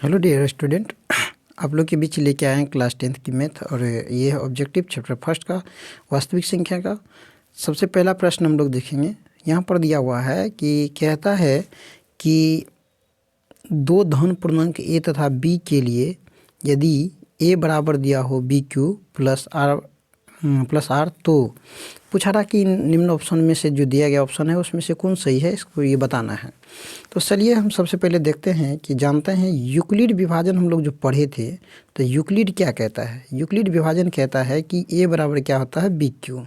Hello dear student, आप लोग के बीच लेके आए हैं क्लास 10th की मैथ और ये है ऑब्जेक्टिव चैप्टर फर्स्ट का वास्तविक संख्या का। सबसे पहला प्रश्न हम लोग देखेंगे। यहाँ पर दिया हुआ है कि कहता है कि दो धन पूर्णांक ए तथा बी के लिए यदि ए बराबर दिया हो बी क्यू प्लस आर तो पूछा था कि निम्न ऑप्शन में से जो दिया गया ऑप्शन है उसमें से कौन सही है, इसको ये बताना है। तो चलिए हम सबसे पहले देखते हैं कि जानते हैं यूक्लिड विभाजन हम लोग जो पढ़े थे तो यूक्लिड क्या कहता है। यूक्लिड विभाजन कहता है कि ए बराबर क्या होता है बी क्यू,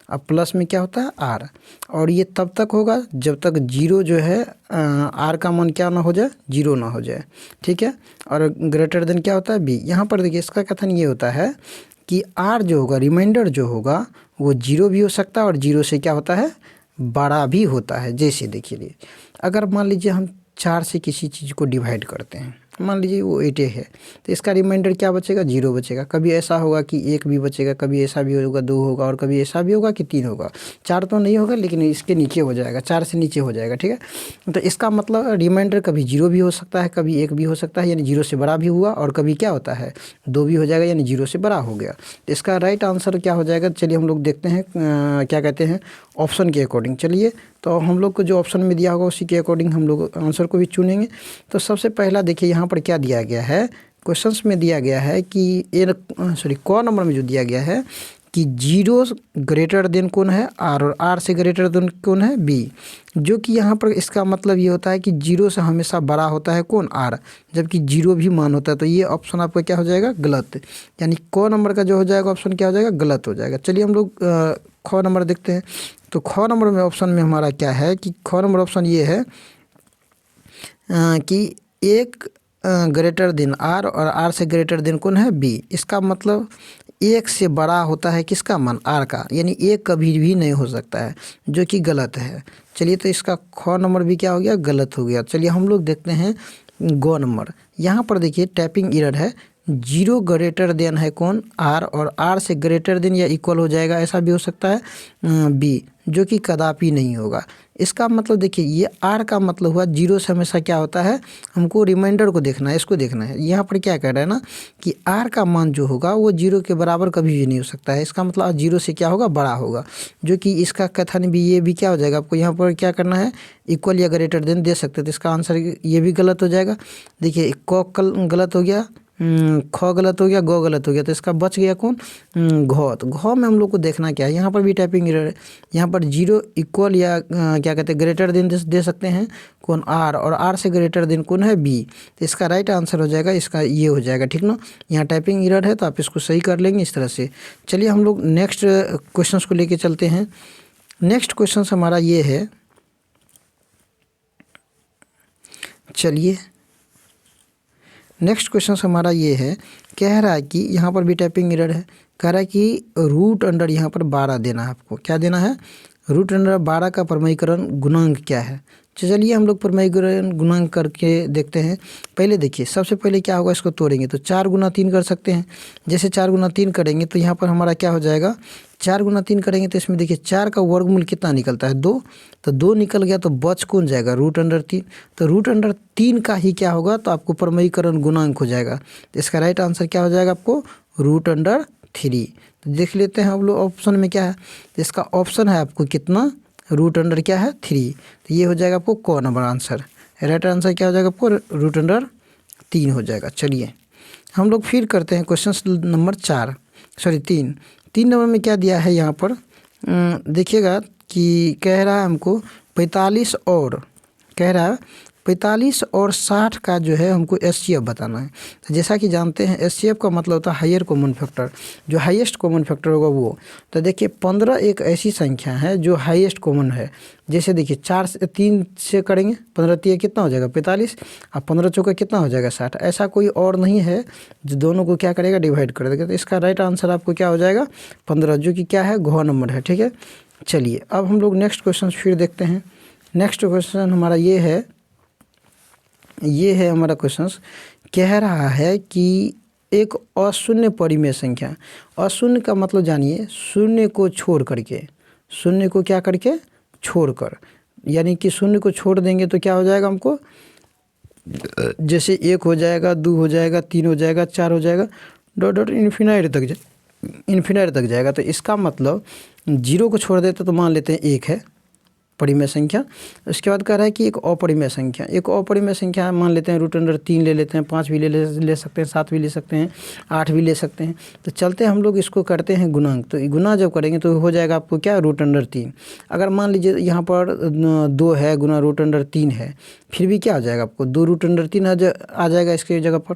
अब प्लस में क्या होता है आर, और ये तब तक होगा जब तक जीरो जो है आर का मान क्या ना हो जाए, जीरो ना हो जाए, ठीक है। और ग्रेटर देन क्या होता है बी। यहाँ पर देखिए इसका कथन ये होता है कि आर जो होगा रिमाइंडर जो होगा वो जीरो भी हो सकता है और जीरो से क्या होता है बड़ा भी होता है। जैसे देखिए अगर मान लीजिए हम 4 से किसी चीज़ को डिवाइड करते हैं, मान लीजिए वो 8 है तो इसका रिमाइंडर क्या बचेगा, जीरो बचेगा। कभी ऐसा होगा कि 1 भी बचेगा, कभी ऐसा भी होगा 2 होगा और कभी ऐसा भी होगा कि 3 होगा। 4 तो नहीं होगा लेकिन इसके नीचे हो जाएगा, 4 से नीचे हो जाएगा, ठीक है। तो इसका मतलब रिमाइंडर कभी जीरो भी हो सकता है, कभी 1 भी हो सकता है यानी जीरो से बड़ा भी हुआ, और कभी क्या होता है 2 भी हो जाएगा यानी जीरो से बड़ा हो गया। इसका राइट आंसर क्या हो जाएगा, चलिए हम लोग देखते हैं क्या कहते हैं ऑप्शन के अकॉर्डिंग। चलिए तो हम लोग को जो ऑप्शन में दिया होगा उसी के अकॉर्डिंग हम लोग आंसर को भी चुनेंगे। तो सबसे पहला देखिए यहाँ पर क्या दिया गया है, क्वेश्चंस में दिया गया है कि क नंबर में जो दिया गया है कि जीरो ग्रेटर देन कौन है आर, और आर से ग्रेटर देन कौन है बी, जो कि यहाँ पर इसका मतलब ये होता है कि जीरो से हमेशा बड़ा होता है कौन आर, जबकि जीरो भी मान होता है। तो ये ऑप्शन आपका क्या हो जाएगा गलत, यानी क नंबर का जो हो जाएगा ऑप्शन क्या हो जाएगा गलत हो जाएगा। चलिए हम लोग ख नंबर देखते हैं। तो ख नंबर में ऑप्शन में हमारा क्या है कि ख नंबर ऑप्शन ये है कि एक ग्रेटर देन आर और आर से ग्रेटर देन कौन है बी। इसका मतलब 1 से बड़ा होता है किसका मान आर का, यानी 1 कभी भी नहीं हो सकता है, जो कि गलत है। चलिए तो इसका ख नंबर भी क्या हो गया गलत हो गया। चलिए हम लोग देखते हैं ग नंबर। यहाँ पर देखिए टाइपिंग एरर है, जीरो ग्रेटर देन है कौन आर, और आर से ग्रेटर देन या इक्वल हो जाएगा, ऐसा भी हो सकता है बी, जो कि कदापि नहीं होगा। इसका मतलब देखिए ये आर का मतलब हुआ जीरो से हमेशा क्या होता है, हमको रिमाइंडर को देखना है, इसको देखना है। यहाँ पर क्या कह रहा है ना कि आर का मान जो होगा वो जीरो के बराबर कभी भी नहीं हो सकता है। इसका मतलब जीरो से क्या होगा बड़ा होगा, जो कि इसका कथन भी ये भी क्या हो जाएगा, आपको यहाँ पर क्या करना है इक्वल या ग्रेटर देन दे सकते हैं। तो इसका आंसर ये भी गलत हो जाएगा। देखिए क गलत हो गया, ख गलत हो गया, ग गलत हो गया, तो इसका बच गया कौन घ। तो घ में हम लोग को देखना क्या है, यहाँ पर भी टाइपिंग एरर है। यहाँ पर जीरो इक्वल या क्या कहते हैं ग्रेटर देन दे सकते हैं कौन आर, और आर से ग्रेटर देन कौन है बी। तो इसका राइट आंसर हो जाएगा इसका ये हो जाएगा, ठीक ना। यहाँ टाइपिंग एरर है तो आप इसको सही कर लेंगे इस तरह से। चलिए हम लोग नेक्स्ट क्वेश्चन को लेके चलते हैं। नेक्स्ट क्वेश्चन हमारा ये है, चलिए नेक्स्ट क्वेश्चन हमारा ये है, कह रहा है कि यहाँ पर भी टाइपिंग एरर है, कह रहा है कि रूट अंडर यहाँ पर 12 देना है आपको। क्या देना है, रूट अंडर 12 का परमयीकरण गुणांक क्या है। चलिए हम लोग परमयीकरण गुणांक करके देखते हैं। पहले देखिए सबसे पहले क्या होगा, इसको तोड़ेंगे तो 4 गुना 3 कर सकते हैं। जैसे 4 गुना 3 करेंगे तो यहाँ पर हमारा क्या हो जाएगा, 4 गुना 3 करेंगे तो इसमें देखिए 4 का वर्गमूल कितना निकलता है 2, तो 2 निकल गया तो बच कौन जाएगा रूट अंडर 3। तो रूट अंडर 3 का ही क्या होगा, तो आपको परमयीकरण गुणांक हो जाएगा। तो इसका राइट आंसर क्या हो जाएगा आपको रूट अंडर 3। तो देख लेते हैं हम लोग ऑप्शन में क्या है। तो इसका ऑप्शन है आपको कितना, रूट अंडर क्या है 3। तो ये हो जाएगा आपको क नंबर आंसर। राइट आंसर क्या हो जाएगा आपको रूट अंडर 3 हो जाएगा। चलिए हम लोग फिर करते हैं क्वेश्चन नंबर 3 नंबर में क्या दिया है यहाँ पर देखिएगा कि कह रहा है हमको 45 और कह रहा है 45 और 60 का जो है हमको एचसीएफ बताना है। तो जैसा कि जानते हैं एचसीएफ का मतलब होता है हायर कॉमन फैक्टर, जो हाईएस्ट कॉमन फैक्टर होगा वो। तो देखिए 15 एक ऐसी संख्या है जो हाईएस्ट कॉमन है। जैसे देखिए 4 से 3 से करेंगे 15 3 कितना हो जाएगा 45, और 15 चौका कितना हो जाएगा 60। ऐसा कोई और नहीं है जो दोनों को क्या करेगा डिवाइड कर देगा। तो इसका राइट आंसर आपको क्या हो जाएगा 15, जो कि क्या है घ नंबर है, ठीक है। चलिए अब हम लोग नेक्स्ट क्वेश्चन फिर देखते हैं। नेक्स्ट क्वेश्चन हमारा ये है हमारा क्वेश्चन, कह रहा है कि एक अशून्य परिमेय संख्या, अशून्य का मतलब जानिए शून्य को छोड़ करके, शून्य को क्या करके छोड़कर, यानी कि शून्य को छोड़ देंगे तो क्या हो जाएगा हमको जैसे 1 हो जाएगा, 2 हो जाएगा, 3 हो जाएगा, 4 हो जाएगा, डॉट डॉट इन्फिनाइट तक जाएगा। तो इसका मतलब 0 को छोड़ देते तो मान लेते हैं 1 है परिमेय संख्या। उसके बाद कह रहा है कि एक अपरिमेय संख्या, एक अपरिमेय संख्या मान लेते हैं √3 ले लेते हैं, 5 भी ले सकते हैं, 7 भी ले सकते हैं, 8 भी ले सकते हैं। तो चलते हम लोग इसको करते हैं गुणांक। तो गुना जब करेंगे तो हो जाएगा आपको क्या, √3। अगर मान लीजिए यहाँ पर 2 है गुना √3 है, फिर भी क्या हो जाएगा आपको 2 √3 आ जाएगा इसके जगह पर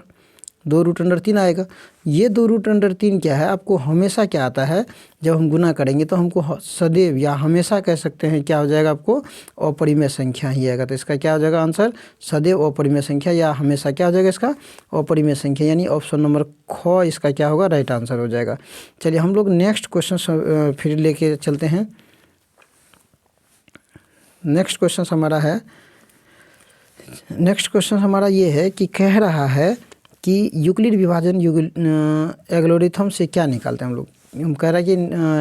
2 √3 आएगा। ये 2 √3 क्या है, आपको हमेशा क्या आता है, जब हम गुना करेंगे तो हमको सदैव या हमेशा कह सकते हैं क्या हो जाएगा, आपको अपरिमेय संख्या ही आएगा। तो इसका क्या हो जाएगा आंसर, सदैव अपरिमेय संख्या या हमेशा क्या हो जाएगा इसका, अपरिमेय संख्या, यानी ऑप्शन नंबर ख इसका क्या होगा, राइट आंसर हो जाएगा। चलिए हम लोग नेक्स्ट क्वेश्चन फिर लेके चलते हैं। नेक्स्ट क्वेश्चन हमारा ये है कि कह रहा है कि यूक्लिड विभाजन एल्गोरिथम से क्या निकालते हैं हम लोग। हम कह रहे हैं कि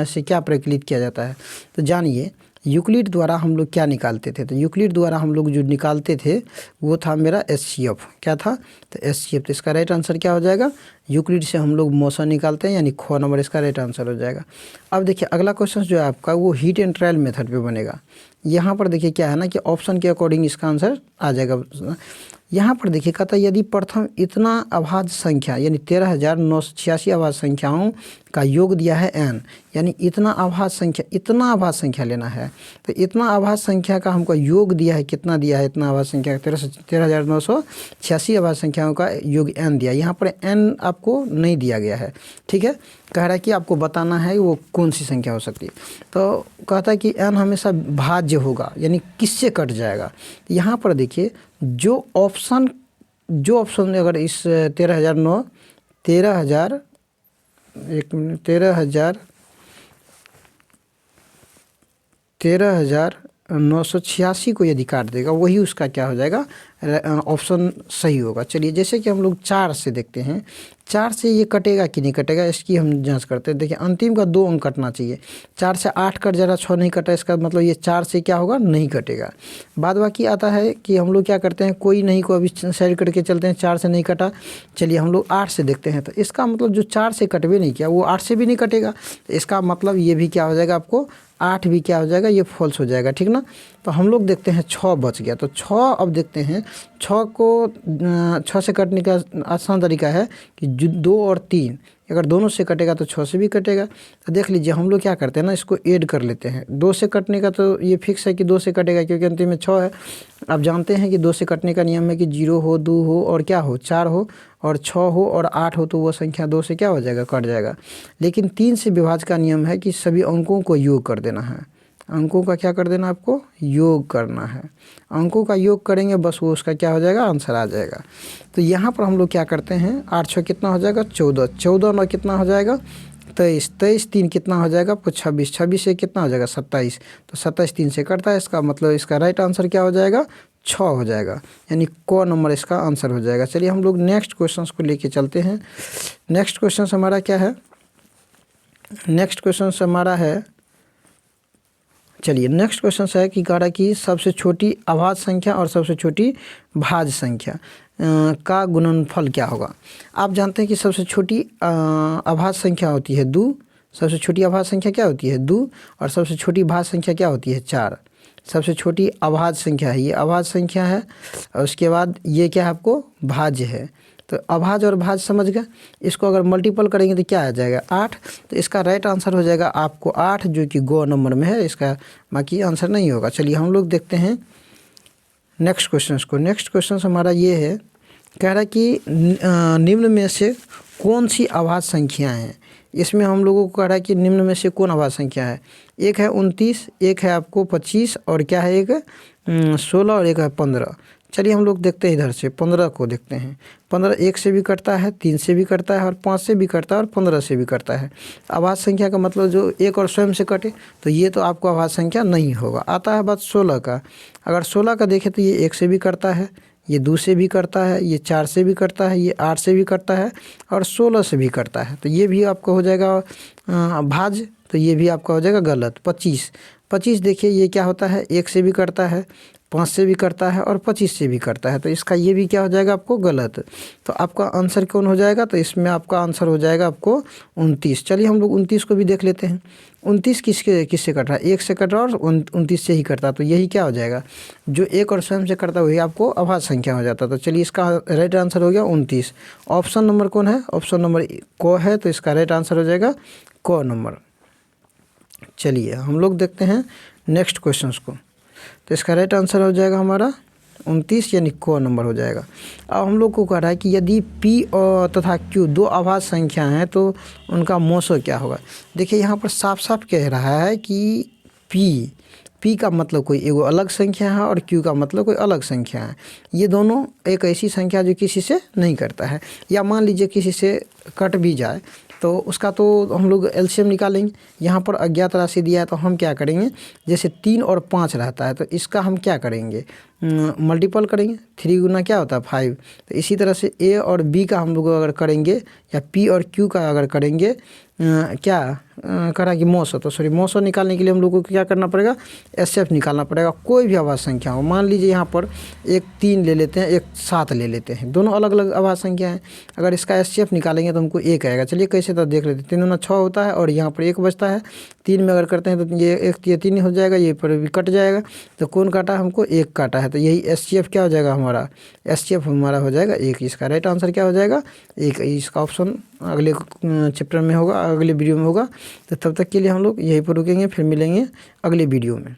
से क्या प्रक्रिया किया जाता है। तो जानिए यूक्लिड द्वारा हम लोग क्या निकालते थे। तो यूक्लिड द्वारा हम लोग जो निकालते थे वो था मेरा HCF। क्या था, तो HCF। तो इसका राइट आंसर क्या हो जाएगा, यूक्लिड से हम लोग मोशन निकालते हैं, यानी ख नंबर इसका राइट आंसर हो जाएगा। अब देखिए अगला क्वेश्चन जो है आपका वो हीट एंड ट्रायल मेथड पे बनेगा। यहाँ पर देखिए क्या है ना कि ऑप्शन के अकॉर्डिंग इसका आंसर आ जाएगा। यहाँ पर देखिए कहता है यदि प्रथम इतना अभाज्य संख्या यानी 13,986 अभाज्य संख्याओं का योग दिया है n, यानी इतना अभाज्य संख्या लेना है। तो इतना अभाज्य संख्या का हमको योग दिया है, कितना दिया है, इतना अभाज्य संख्या 13,986 अभाज्य संख्याओं का योग n दिया। यहाँ पर n आपको नहीं दिया गया है, ठीक है। कह रहा है कि आपको बताना है वो कौन सी संख्या हो सकती है। तो कहता है कि n हमेशा भाज्य होगा, यानी किससे कट जाएगा। यहाँ पर देखिए जो ऑप्शन अगर इस 13,986 को यदि काट देगा वही उसका क्या हो जाएगा, ऑप्शन सही होगा। चलिए जैसे कि हम लोग 4 से देखते हैं, 4 से ये कटेगा कि नहीं कटेगा इसकी हम जांच करते हैं। देखिए अंतिम का 2 अंक कटना चाहिए, 4 से 8 कट जा रहा, 6 नहीं कटा, इसका मतलब ये 4 से क्या होगा, नहीं कटेगा। बाद बाकी आता है कि हम लोग क्या करते हैं, कोई नहीं को अभी साइड करके चलते हैं, 4 से नहीं कटा। चलिए हम लोग 8 से देखते हैं। तो इसका मतलब जो 4 से कटवे नहीं किया वो 8 से भी नहीं कटेगा। तो इसका मतलब ये भी क्या हो जाएगा, आपको 8 भी क्या हो जाएगा, ये फॉल्स हो जाएगा, ठीक ना। तो हम लोग देखते हैं 6 बच गया। तो 6 अब देखते हैं, 6 से कटने का आसान तरीका है कि 2 और 3 अगर दोनों से कटेगा तो 6 से भी कटेगा। तो देख लीजिए हम लोग क्या करते हैं ना, इसको ऐड कर लेते हैं। 2 से कटने का तो ये फिक्स है कि 2 से कटेगा क्योंकि अंतिम में 6 है। आप जानते हैं कि 2 से कटने का नियम है कि 0 हो, 2 हो और क्या हो, 4 हो और 6 हो और 8 हो, तो वो संख्या 2 से क्या हो जाएगा, कट जाएगा। लेकिन 3 से विभाज्य का नियम है कि सभी अंकों को योग कर देना है। अंकों का क्या कर देना, आपको योग करना है। अंकों का योग करेंगे बस वो उसका क्या हो जाएगा, आंसर आ जाएगा। तो यहाँ पर हम लोग क्या करते हैं, 8 6 कितना हो जाएगा, 14, 14 9 कितना हो जाएगा, 23, 23 3 कितना हो जाएगा आपको, 26, 26 से कितना हो जाएगा, 27। तो 27 3 से कटता है, इसका मतलब इसका राइट आंसर क्या हो जाएगा, 6 हो जाएगा, यानी क नंबर इसका आंसर हो जाएगा। चलिए हम लोग नेक्स्ट क्वेश्चन को लेके चलते हैं। नेक्स्ट क्वेश्चन हमारा क्या है, नेक्स्ट क्वेश्चन हमारा है, चलिए नेक्स्ट क्वेश्चन है कि कह रहा है कि सबसे छोटी अभाज्य संख्या और सबसे छोटी भाज्य संख्या का गुणनफल क्या होगा। आप जानते हैं कि सबसे छोटी अभाज्य संख्या होती है 2, सबसे छोटी अभाज्य संख्या क्या होती है 2 और सबसे छोटी भाज्य संख्या क्या होती है 4। सबसे छोटी अभाज्य संख्या है, ये अभाज्य संख्या है और उसके बाद ये क्या है, आपको भाज्य है। तो अभाज्य और भाज्य समझ गए, इसको अगर मल्टीपल करेंगे तो क्या आ जाएगा, 8। तो इसका राइट आंसर हो जाएगा आपको 8, जो कि ग नंबर में है, इसका बाकी आंसर नहीं होगा। चलिए हम लोग देखते हैं नेक्स्ट क्वेश्चन को। नेक्स्ट क्वेश्चन हमारा ये है, कह रहा है कि निम्न में से कौन सी अभाज्य संख्याएँ हैं। इसमें हम लोगों को कह रहा है कि निम्न में से कौन अभाज्य संख्या है। एक है 29, एक है आपको 25 और क्या है, एक 16 और एक है 15। चलिए हम लोग देखते हैं इधर से 15 को देखते हैं। 15 1 से भी कटता है, 3 से भी कटता है और 5 से भी कटता है और 15 से भी कटता है। अभाज्य संख्या का मतलब जो एक और स्वयं से कटे, तो ये तो आपको अभाज्य संख्या नहीं होगा। आता है बात 16 का। अगर 16 का देखें तो ये 1 से भी कटता है, ये 2 से भी करता है, ये 4 से भी करता है, ये 8 से भी करता है और 16 से भी करता है। तो ये भी आपको हो जाएगा भाज्य। तो ये भी आपका हो जाएगा गलत। 25 देखिए ये क्या होता है, 1 से भी कटता है, 5 से भी करता है और 25 से भी करता है, तो इसका ये भी क्या हो जाएगा आपको गलत। तो आपका आंसर कौन हो जाएगा, तो इसमें आपका आंसर हो जाएगा आपको 29। चलिए हम लोग 29 को भी देख लेते हैं। 29 किससे कट रहा है, 1 से कट रहा है और 29 से ही कटता है, तो यही क्या हो जाएगा, जो 1 और स्वयं से करता है वही आपको अभाज्य संख्या हो जाता है। तो चलिए इसका राइट आंसर हो गया 29। ऑप्शन नंबर कौन है, ऑप्शन नंबर क है, तो इसका राइट आंसर हो जाएगा क नंबर। चलिए हम लोग देखते हैं नेक्स्ट क्वेश्चन को। तो इसका राइट आंसर हो जाएगा हमारा 29 यानी क नंबर हो जाएगा। अब हम लोग को कह रहा है कि यदि P और तथा Q दो अभाज्य संख्या हैं तो उनका मोसो क्या होगा। देखिए यहाँ पर साफ साफ कह रहा है कि P का मतलब कोई एगो अलग संख्या है और Q का मतलब कोई अलग संख्या है। ये दोनों एक ऐसी संख्या जो किसी से नहीं करता है, या मान लीजिए किसी से कट भी जाए तो उसका तो हम लोग एलसीएम निकालेंगे। यहाँ पर अज्ञात राशि दिया है तो हम क्या करेंगे, जैसे 3 और 5 रहता है तो इसका हम क्या करेंगे, मल्टीपल करेंगे। 3 गुना क्या होता है 5। तो इसी तरह से A और B का हम लोग अगर करेंगे या P और Q का अगर करेंगे क्या करा कि मोसो, तो सॉरी मोसो निकालने के लिए हम लोग को क्या करना पड़ेगा, एसएफ निकालना पड़ेगा। कोई भी अभाज्य संख्या हो, मान लीजिए यहाँ पर एक 3 ले लेते हैं, एक 7 ले लेते हैं, दोनों अलग अलग अभाज्य संख्या हैं। अगर इसका एसएफ निकालेंगे तो हमको 1 आएगा। चलिए कैसे तो देख लेते हैं। 3 दूना 6 होता है और यहाँ पर 1 बचता है। 3 में अगर करते हैं तो ये 1 ये 3 हो जाएगा, ये पर भी कट जाएगा। तो कौन काटा, हमको 1 काटा है, तो यही एसएफ क्या हो जाएगा हमारा, एसएफ हमारा हो जाएगा 1। इसका राइट आंसर क्या हो जाएगा 1। इसका ऑप्शन अगले चैप्टर में होगा, अगले वीडियो में होगा। तो तब तक के लिए हम लोग यहीं पर रुकेंगे, फिर मिलेंगे अगले वीडियो में।